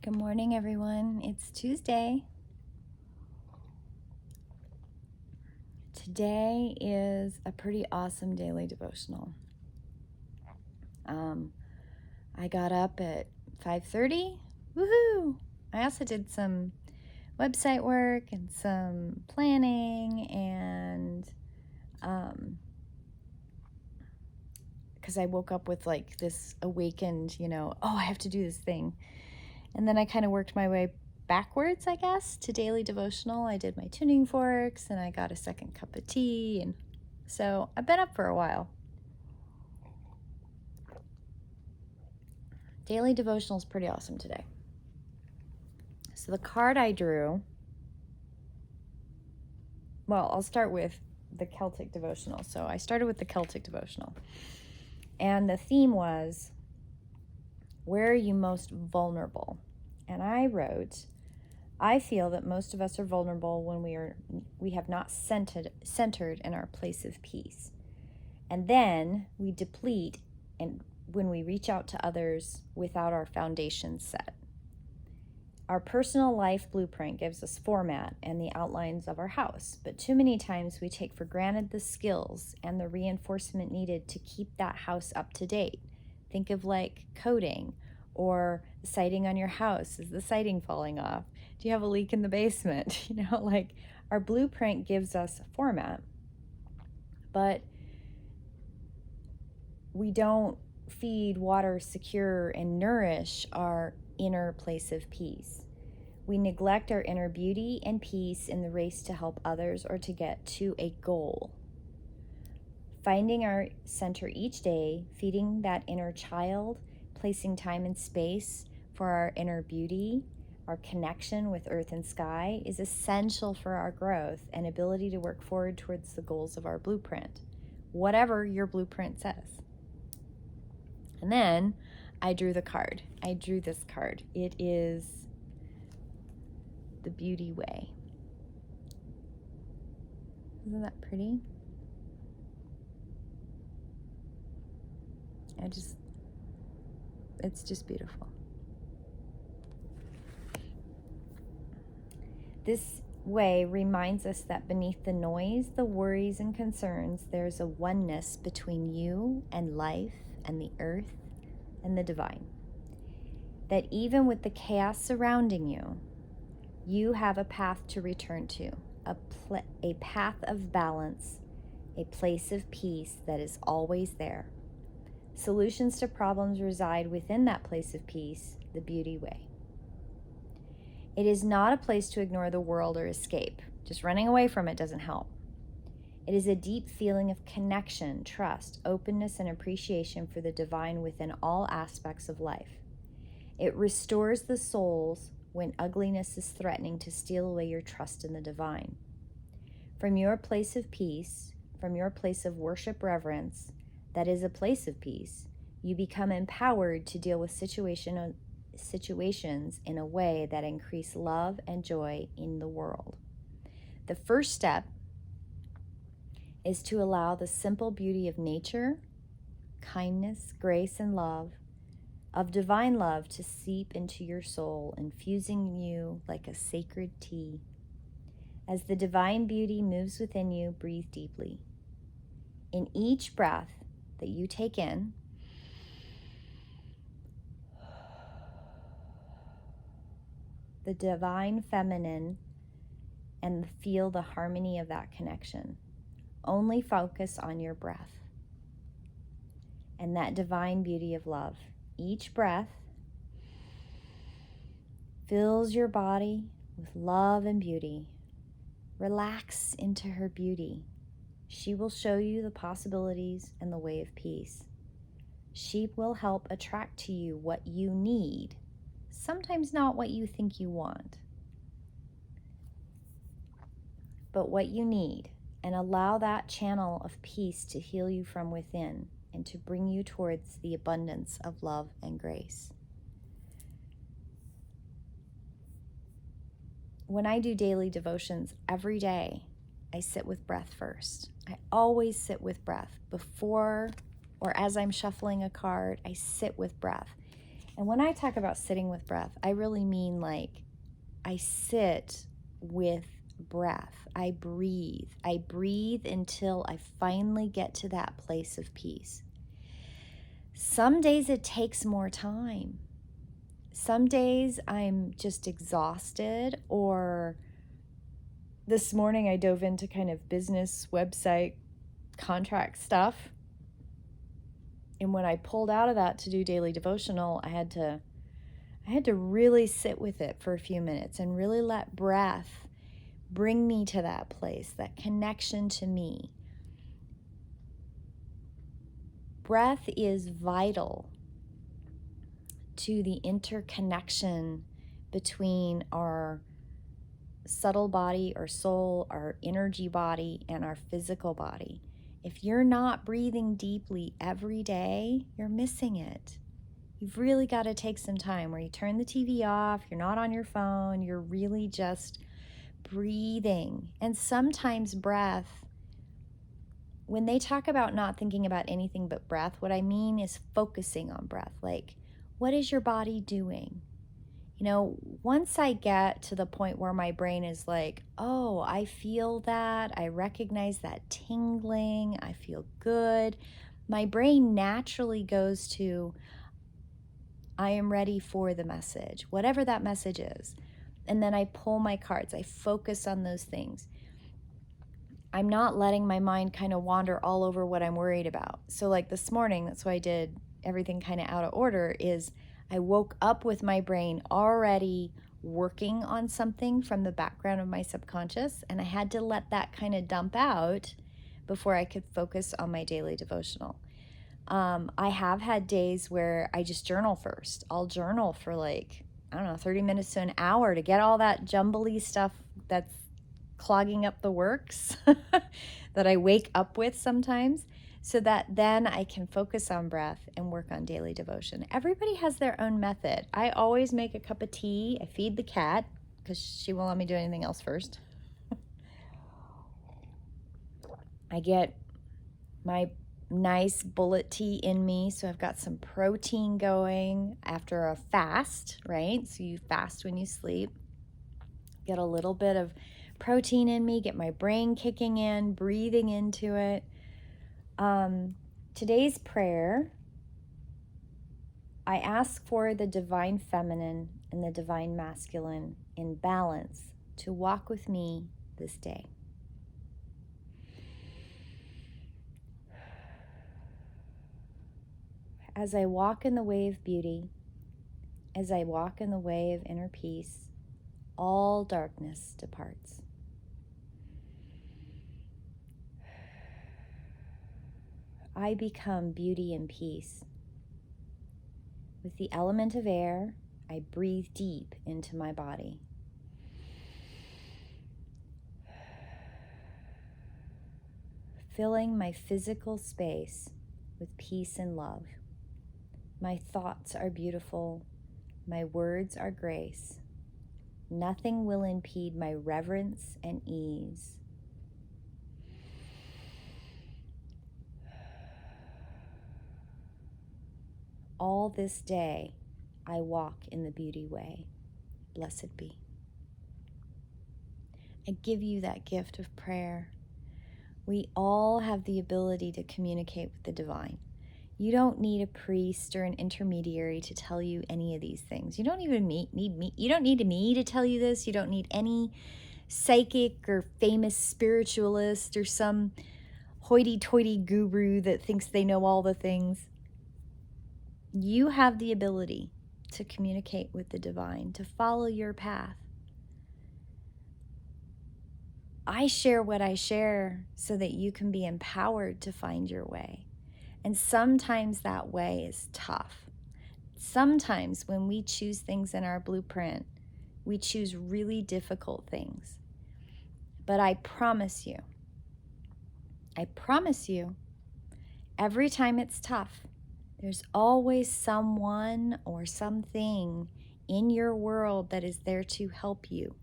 Good morning, everyone. It's Tuesday. Today is a pretty awesome daily devotional. I got up at 5:30. Woohoo! I also did some website work and some planning, and because I woke up with like this awakened, I have to do this thing. And then I kind of worked my way backwards, I guess, to daily devotional. I did my tuning forks and I got a second cup of tea. And so I've been up for a while. Daily devotional is pretty awesome today. So the card I drew, well, I'll start with the Celtic devotional. So I started with the Celtic devotional. And the theme was, where are you most vulnerable? And I wrote, I feel that most of us are vulnerable when we have not centered in our place of peace. And then we deplete and when we reach out to others without our foundation set. Our personal life blueprint gives us format and the outlines of our house, but too many times we take for granted the skills and the reinforcement needed to keep that house up to date. Think of like coding or the siding on your house. Is the siding falling off? Do you have a leak in the basement? Like our blueprint gives us a format, but we don't feed, water, secure, and nourish our inner place of peace. We neglect our inner beauty and peace in the race to help others or to get to a goal. Finding our center each day, feeding that inner child, placing time and space for our inner beauty, our connection with earth and sky is essential for our growth and ability to work forward towards the goals of our blueprint, whatever your blueprint says. And then I drew the card. I drew this card. It is the Beauty Way. Isn't that pretty? It's just beautiful. This way reminds us that beneath the noise, the worries, and concerns, there's a oneness between you and life and the earth and the divine. That even with the chaos surrounding you, you have a path to return to, a path of balance, a place of peace that is always there. Solutions to problems reside within that place of peace, the Beauty Way. It is not a place to ignore the world or escape. Just running away from it doesn't help. It is a deep feeling of connection, trust, openness, and appreciation for the divine within all aspects of life. It restores the souls when ugliness is threatening to steal away your trust in the divine. From your place of peace, from your place of worship, reverence, that is a place of peace, you become empowered to deal with situations in a way that increase love and joy in the world. The first step is to allow the simple beauty of nature, kindness, grace, and love, of divine love to seep into your soul, infusing you like a sacred tea. As the divine beauty moves within you, breathe deeply. In each breath that you take in, the divine feminine, and feel the harmony of that connection. Only focus on your breath and that divine beauty of love. Each breath fills your body with love and beauty. Relax into her beauty. She will show you the possibilities and the way of peace. She will help attract to you what you need, sometimes not what you think you want, but what you need, and allow that channel of peace to heal you from within and to bring you towards the abundance of love and grace. When I do daily devotions every day, I sit with breath first. I always sit with breath before or as I'm shuffling a card. I sit with breath. And when I talk about sitting with breath, I really mean like I sit with breath. I breathe. I breathe until I finally get to that place of peace. Some days it takes more time. Some days I'm just exhausted, or this morning I dove into kind of business website contract stuff. And when I pulled out of that to do daily devotional, I had to really sit with it for a few minutes and really let breath bring me to that place, that connection to me. Breath is vital to the interconnection between our subtle body or soul, our energy body, and our physical body. If you're not breathing deeply every day, you're missing it. You've really got to take some time where you turn the TV off, you're not on your phone, you're really just breathing. And sometimes breath, when they talk about not thinking about anything but breath, what I mean is focusing on breath. Like, what is your body doing? You know, once I get to the point where my brain is like, oh, I feel that, I recognize that tingling, I feel good, my brain naturally goes to, I am ready for the message, whatever that message is. And then I pull my cards, I focus on those things. I'm not letting my mind kind of wander all over what I'm worried about. So like this morning, that's why I did everything kind of out of order, is I woke up with my brain already working on something from the background of my subconscious, and I had to let that kind of dump out before I could focus on my daily devotional. I have had days where I just journal first. I'll journal for like, I don't know, 30 minutes to an hour to get all that jumbly stuff that's clogging up the works that I wake up with sometimes, so that then I can focus on breath and work on daily devotion. Everybody has their own method. I always make a cup of tea. I feed the cat because she won't let me do anything else first. I get my nice bullet tea in me, so I've got some protein going after a fast, right? So you fast when you sleep. Get a little bit of protein in me, get my brain kicking in, breathing into it. Today's prayer, I ask for the divine feminine and the divine masculine in balance to walk with me this day. As I walk in the way of beauty, as I walk in the way of inner peace, all darkness departs. I become beauty and peace. With the element of air, I breathe deep into my body. Filling my physical space with peace and love. My thoughts are beautiful. My words are grace. Nothing will impede my reverence and ease. All this day, I walk in the beauty way. Blessed be. I give you that gift of prayer. We all have the ability to communicate with the divine. You don't need a priest or an intermediary to tell you any of these things. You don't even need me. You don't need me to tell you this. You don't need any psychic or famous spiritualist or some hoity-toity guru that thinks they know all the things. You have the ability to communicate with the divine, to follow your path. I share what I share so that you can be empowered to find your way. And sometimes that way is tough. Sometimes when we choose things in our blueprint, we choose really difficult things. But I promise you, every time it's tough, there's always someone or something in your world that is there to help you.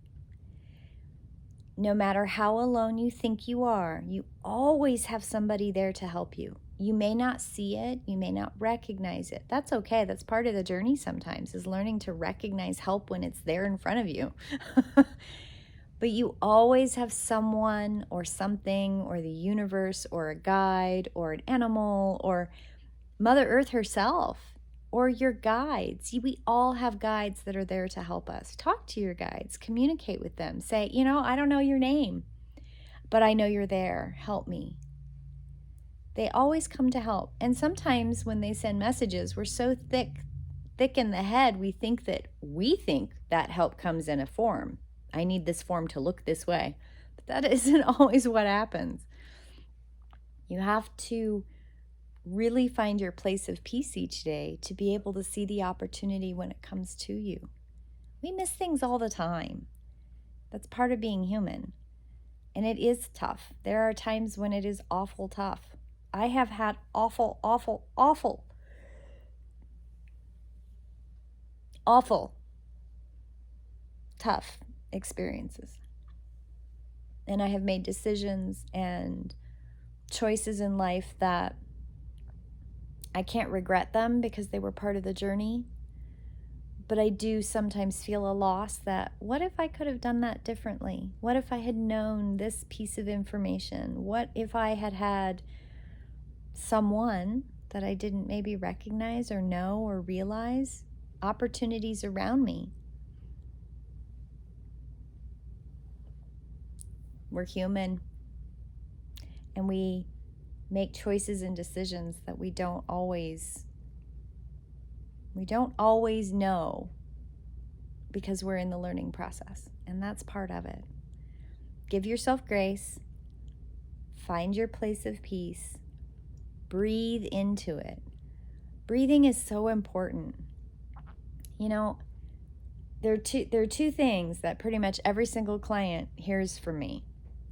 No matter how alone you think you are, you always have somebody there to help you. You may not see it, you may not recognize it. That's okay. That's part of the journey sometimes, is learning to recognize help when it's there in front of you. But you always have someone or something or the universe or a guide or an animal or Mother Earth herself or your guides. We all have guides that are there to help us. Talk to your guides, communicate with them. Say, I don't know your name, but I know you're there. Help me. They always come to help. And sometimes when they send messages, we're so thick in the head, we think that help comes in a form. I need this form to look this way. But that isn't always what happens. You have to really find your place of peace each day to be able to see the opportunity when it comes to you. We miss things all the time. That's part of being human. And it is tough. There are times when it is awful tough. I have had awful tough experiences. And I have made decisions and choices in life that I can't regret them because they were part of the journey. But I do sometimes feel a loss that, what if I could have done that differently? What if I had known this piece of information? What if I had had someone that I didn't maybe recognize or know or realize, opportunities around me? We're human, and we make choices and decisions that we don't always know, because we're in the learning process, and that's part of it. Give yourself grace, find your place of peace, breathe into it. Breathing is so important. There are two things that pretty much every single client hears from me.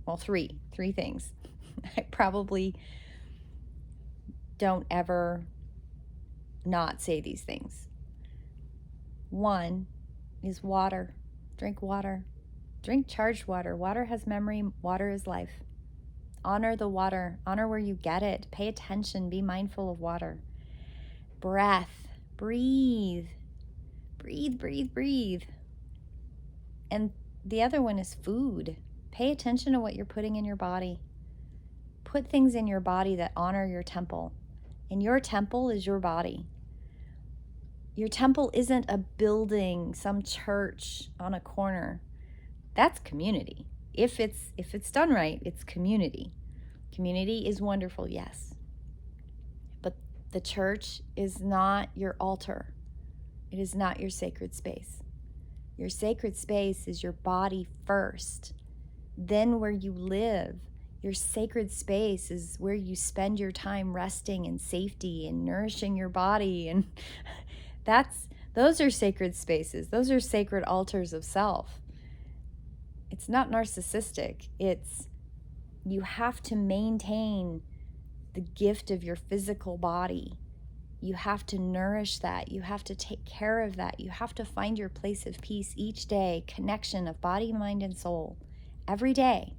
Well, three things. I probably don't ever not say these things. One is water. Drink water. Drink charged water. Water has memory. Water is life. Honor the water. Honor where you get it. Pay attention. Be mindful of water. Breath. Breathe. Breathe. And the other one is food. Pay attention to what you're putting in your body. Put things in your body that honor your temple. And your temple is your body. Your temple isn't a building, some church on a corner. That's community. If it's done right, it's community. Community is wonderful, yes. But the church is not your altar. It is not your sacred space. Your sacred space is your body first, then where you live. Your sacred space is where you spend your time resting in safety and nourishing your body. And those are sacred spaces. Those are sacred altars of self. It's not narcissistic. You have to maintain the gift of your physical body. You have to nourish that. You have to take care of that. You have to find your place of peace each day, connection of body, mind, and soul, every day.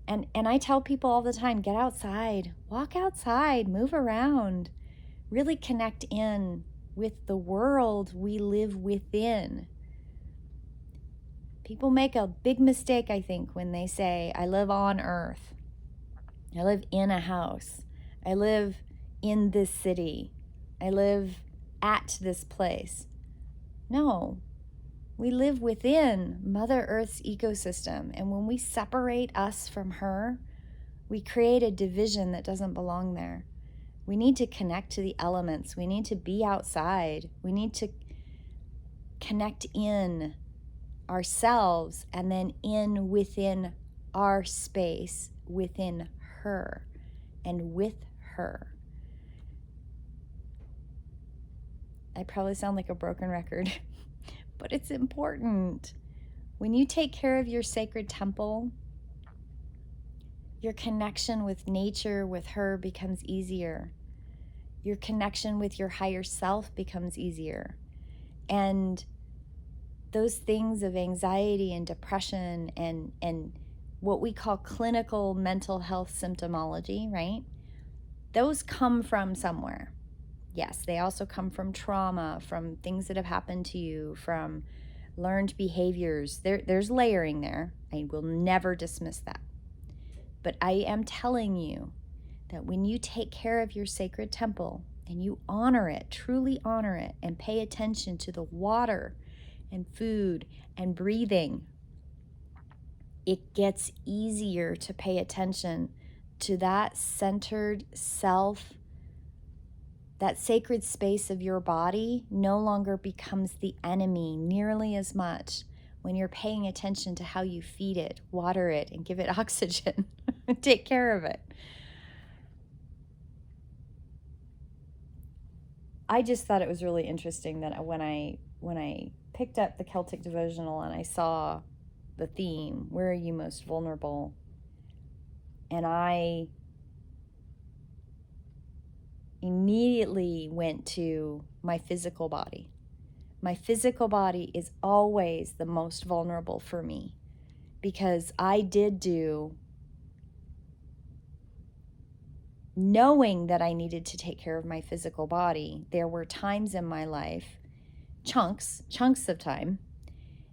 And I tell people all the time, get outside, walk outside, move around, really connect in with the world we live within. People make a big mistake, I think, when they say, I live on earth. I live in a house. I live in this city. I live at this place. No, we live within Mother Earth's ecosystem. And when we separate us from her, we create a division that doesn't belong there. We need to connect to the elements. We need to be outside. We need to connect in ourselves and then within our space, within her and with her. I probably sound like a broken record, but it's important. When you take care of your sacred temple, your connection with nature, with her, becomes easier. Your connection with your higher self becomes easier. And those things of anxiety and depression and what we call clinical mental health symptomology, right? those come from somewhere. Yes, they also come from trauma, from things that have happened to you, from learned behaviors. There's layering there. I will never dismiss that. But I am telling you that when you take care of your sacred temple and you honor it, truly honor it, and pay attention to the water and food and breathing, it gets easier to pay attention to that centered self. That sacred space of your body no longer becomes the enemy nearly as much when you're paying attention to how you feed it, water it, and give it oxygen. Take care of it. I just thought it was really interesting that when I picked up the Celtic devotional and I saw the theme, where are you most vulnerable? And I immediately went to my physical body. My physical body is always the most vulnerable for me because I did do, knowing that I needed to take care of my physical body, there were times in my life, chunks of time,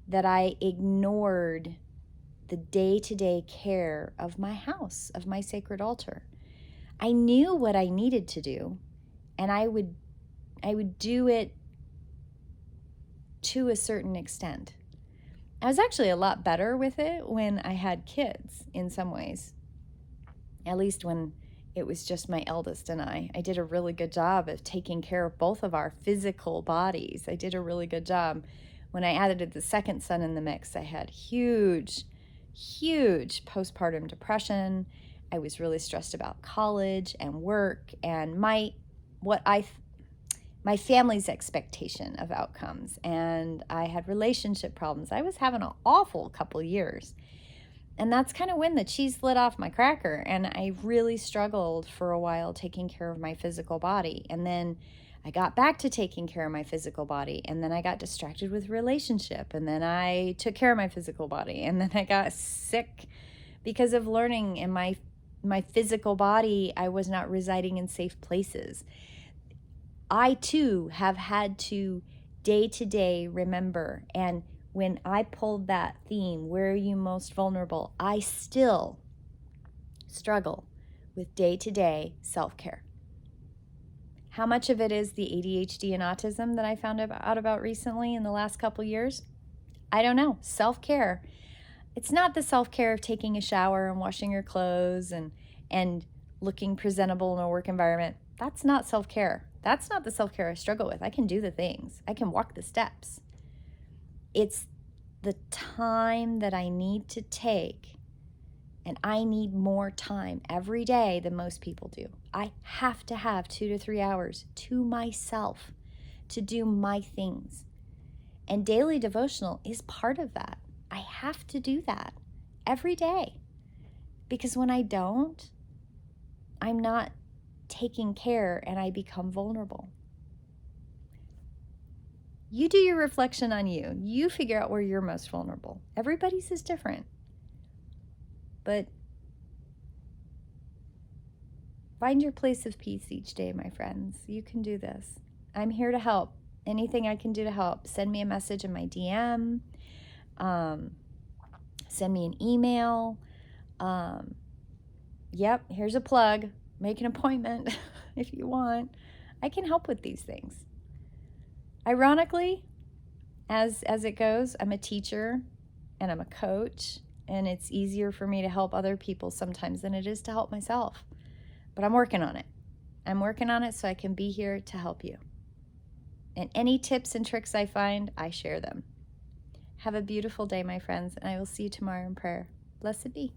that I ignored the day-to-day care of my house, of my sacred altar. I knew what I needed to do, and I would do it to a certain extent. I was actually a lot better with it when I had kids in some ways, at least when it was just my eldest and I. I did a really good job of taking care of both of our physical bodies. I did a really good job. When I added the second son in the mix, I had huge postpartum depression. I was really stressed about college and work and my family's expectation of outcomes. And I had relationship problems. I was having an awful couple years. And that's kind of when the cheese slid off my cracker. And I really struggled for a while taking care of my physical body. And then I got back to taking care of my physical body. And then I got distracted with relationship. And then I took care of my physical body. And then I got sick because of learning in my physical body, I was not residing in safe places. I too have had to day to day remember. And when I pulled that theme, where are you most vulnerable? I still struggle with day to day self-care. How much of it is the ADHD and autism that I found out about recently in the last couple years? I don't know. Self-care. It's not the self-care of taking a shower and washing your clothes and looking presentable in a work environment. That's not self-care. That's not the self-care I struggle with. I can do the things. I can walk the steps. It's the time that I need to take, and I need more time every day than most people do. I have to have 2 to 3 hours to myself to do my things. And daily devotional is part of that. I have to do that every day, because when I don't, I'm not taking care and I become vulnerable. You do your reflection on you. You figure out where you're most vulnerable. Everybody's is different. But find your place of peace each day, my friends. You can do this. I'm here to help. Anything I can do to help. Send me a message in my DM. Send me an email. Yep, here's a plug. Make an appointment if you want. I can help with these things. Ironically, as it goes, I'm a teacher and I'm a coach, and it's easier for me to help other people sometimes than it is to help myself. But I'm working on it. I'm working on it so I can be here to help you. And any tips and tricks I find, I share them. Have a beautiful day, my friends, and I will see you tomorrow in prayer. Blessed be.